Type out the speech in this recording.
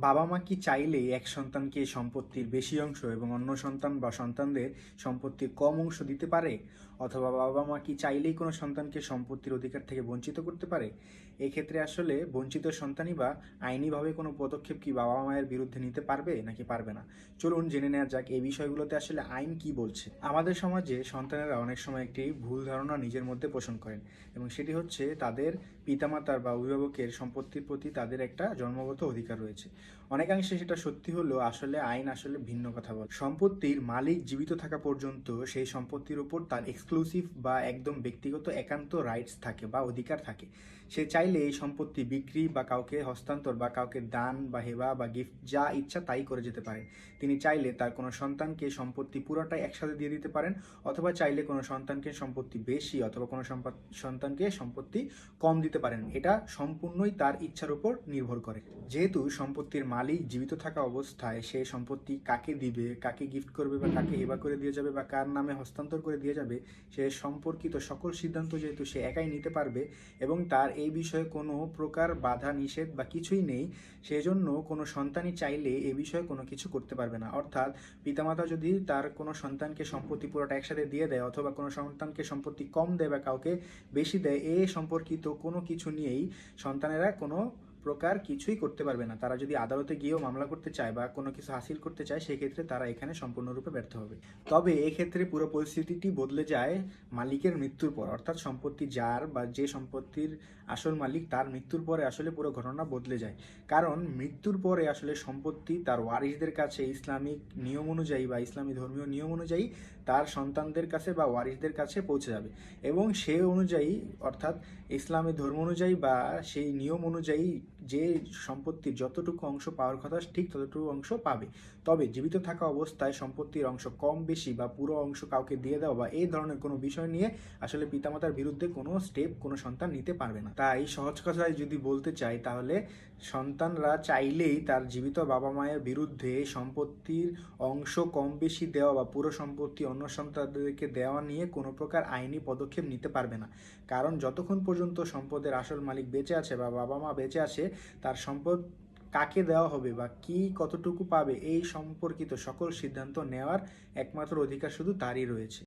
বাবা মা কি চাইলেই এক সন্তানকে সম্পত্তির বেশি অংশ এবং অন্য সন্তান বা সন্তানদের সম্পত্তির কম অংশ দিতে পারে? অথবা বাবা মা কি চাইলেই কোনো সন্তানকে সম্পত্তির অধিকার থেকে বঞ্চিত করতে পারে? এক্ষেত্রে আসলে বঞ্চিত সন্তানই বা আইনিভাবে কোনো পদক্ষেপ কি বাবা মায়ের বিরুদ্ধে নিতে পারবে নাকি পারবে না? চলুন জেনে নেওয়া যাক এই বিষয়গুলোতে আসলে আইন কি বলছে। আমাদের সমাজে সন্তানেরা অনেক সময় একটি ভুল ধারণা নিজের মধ্যে পোষণ করেন, এবং সেটি হচ্ছে তাদের পিতামাতার বা অভিভাবকের সম্পত্তির প্রতি তাদের একটা জন্মগত অধিকার রয়েছে। অনেকাংশে সেটা সত্যি হলেও আসলে আইন আসলে ভিন্ন কথা বলে। সম্পত্তির মালিক জীবিত থাকা পর্যন্ত সেই সম্পত্তির উপর তার এক্সক্লুসিভ বা একদম ব্যক্তিগত একান্ত রাইটস থাকে বা অধিকার থাকে। সে চাইলে এই সম্পত্তি বিক্রি বা কাউকে হস্তান্তর বা কাউকে দান বা হেবা বা গিফট যা ইচ্ছা তাই করে যেতে পারেন। তিনি চাইলে তার কোনো সন্তানকে সম্পত্তি পুরোটাই একসাথে দিয়ে দিতে পারেন, অথবা চাইলে কোনো সন্তানকে সম্পত্তি বেশি অথবা কোনো সন্তানকে সম্পত্তি কম দিতে পারেন। এটা সম্পূর্ণই তার ইচ্ছার উপর নির্ভর করে। যেহেতু সম্পত্তির মালিক জীবিত থাকা অবস্থায় সে সম্পত্তি কাকে দিবে, কাকে গিফট করবে বা কাকে হেবা করে দিয়ে যাবে বা কার নামে হস্তান্তর করে দিয়ে যাবে, সে সম্পর্কিত সকল সিদ্ধান্ত যেহেতু সে একাই নিতে পারবে এবং তার এই বিষয়ে কোনো প্রকার বাধা নিষেধ বা কিছুই নেই, সেজন্য কোনো সন্তানই চাইলে এ বিষয়ে কোনো কিছু করতে পারবে না। অর্থাৎ পিতামাতা যদি তার কোনো সন্তানকে সম্পত্তি পুরোটা একসাথে দিয়ে দেয় অথবা কোনো সন্তানকে সম্পত্তি কম দেয় বা কাউকে বেশি দেয়, এ সম্পর্কিত কোনো কিছু নিয়েই সন্তানেরা কোনো প্রকার কিছুই করতে পারবে না। তারা যদি আদালতে গিয়েও মামলা করতে চায় বা কোনো কিছু হাসিল করতে চায়, সেক্ষেত্রে তারা এখানে সম্পূর্ণরূপে ব্যর্থ হবে। তবে এক্ষেত্রে পুরো পরিস্থিতিটি বদলে যায় মালিকের মৃত্যুর পর, অর্থাৎ সম্পত্তি যার বা যে সম্পত্তির আসল মালিক তার মৃত্যুর পরে আসলে পুরো ঘটনা বদলে যায়। কারণ মৃত্যুর পরে আসলে সম্পত্তি তার ওয়ারিসদের কাছে ইসলামিক নিয়ম অনুযায়ী বা ইসলামী ধর্মীয় নিয়ম অনুযায়ী তার সন্তানদের কাছে বা ওয়ারিসদের কাছে পৌঁছে যাবে, এবং সে অনুযায়ী অর্থাৎ ইসলামী ধর্ম অনুযায়ী বা সেই নিয়ম অনুযায়ী যে সম্পত্তির যতটুকু অংশ পাওয়ার কথা ঠিক ততটুকু অংশ পাবে। তবে জীবিত থাকা অবস্থায় সম্পত্তির অংশ কম বেশি বা পুরো অংশ কাউকে দিয়ে দেওয়া বা এই ধরনের কোনো বিষয় নিয়ে আসলে পিতামাতার বিরুদ্ধে কোনো স্টেপ কোনো সন্তান নিতে পারবে না। তাই সহজ কথায় যদি বলতে চাই, তাহলে সন্তানরা চাইলেই তার জীবিত বাবা মায়ের বিরুদ্ধে সম্পত্তির অংশ কম বেশি দেওয়া বা পুরো সম্পত্তি অন্য সন্তানদেরকে দেওয়া নিয়ে কোনো প্রকার আইনি পদক্ষেপ নিতে পারবে না। কারণ যতক্ষণ পর্যন্ত সম্পদের আসল মালিক বেঁচে আছে বা বাবা মা বেঁচে আছে, তার সম্পদ কাকে দেওয়া হবে বা কি কতটুকু পাবে এই সম্পর্কিত সকল সিদ্ধান্ত নেওয়ার একমাত্র অধিকার শুধু তারই রয়েছে।